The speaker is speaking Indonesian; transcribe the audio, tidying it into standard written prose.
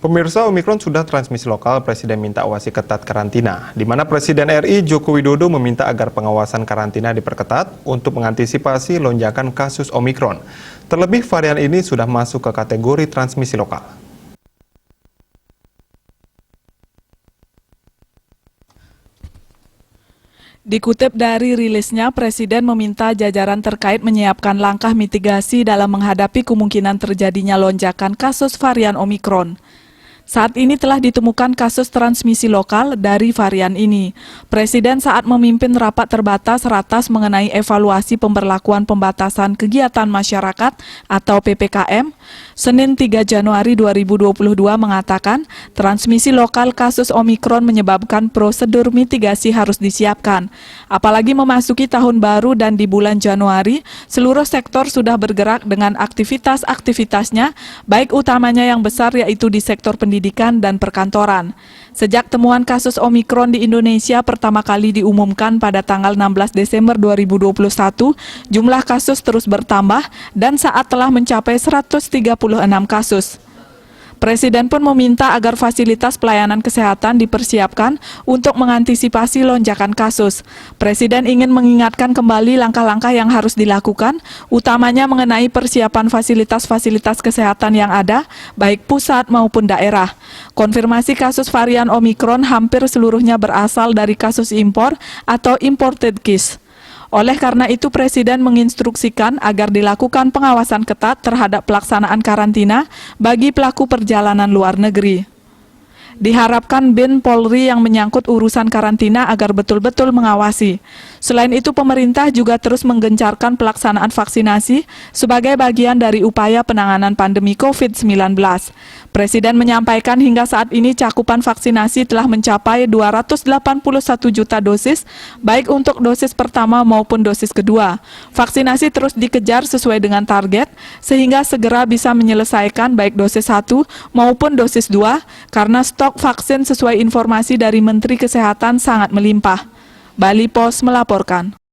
Pemirsa, Omikron sudah transmisi lokal, Presiden minta awasi ketat karantina, di mana Presiden RI Joko Widodo meminta agar pengawasan karantina diperketat untuk mengantisipasi lonjakan kasus Omikron. Terlebih varian ini sudah masuk ke kategori transmisi lokal. Dikutip dari rilisnya, Presiden meminta jajaran terkait menyiapkan langkah mitigasi dalam menghadapi kemungkinan terjadinya lonjakan kasus varian Omikron. Saat ini telah ditemukan kasus transmisi lokal dari varian ini. Presiden saat memimpin rapat terbatas ratas mengenai evaluasi pemberlakuan pembatasan kegiatan masyarakat atau PPKM, Senin 3 Januari 2022 mengatakan transmisi lokal kasus Omikron menyebabkan prosedur mitigasi harus disiapkan. Apalagi memasuki tahun baru dan di bulan Januari, seluruh sektor sudah bergerak dengan aktivitas-aktivitasnya, baik utamanya yang besar yaitu di sektor pendidikan dan perkantoran. Sejak temuan kasus Omikron di Indonesia pertama kali diumumkan pada tanggal 16 Desember 2021, jumlah kasus terus bertambah dan saat telah mencapai 136 kasus. Presiden pun meminta agar fasilitas pelayanan kesehatan dipersiapkan untuk mengantisipasi lonjakan kasus. Presiden ingin mengingatkan kembali langkah-langkah yang harus dilakukan, utamanya mengenai persiapan fasilitas-fasilitas kesehatan yang ada, baik pusat maupun daerah. Konfirmasi kasus varian Omikron hampir seluruhnya berasal dari kasus impor atau imported case. Oleh karena itu, Presiden menginstruksikan agar dilakukan pengawasan ketat terhadap pelaksanaan karantina bagi pelaku perjalanan luar negeri. Diharapkan BIN Polri yang menyangkut urusan karantina agar betul-betul mengawasi. Selain itu, pemerintah juga terus menggencarkan pelaksanaan vaksinasi sebagai bagian dari upaya penanganan pandemi COVID-19. Presiden menyampaikan hingga saat ini cakupan vaksinasi telah mencapai 281 juta dosis, baik untuk dosis pertama maupun dosis kedua. Vaksinasi terus dikejar sesuai dengan target, sehingga segera bisa menyelesaikan baik dosis 1 maupun dosis 2, karena stok vaksin sesuai informasi dari Menteri Kesehatan sangat melimpah. Bali Pos melaporkan.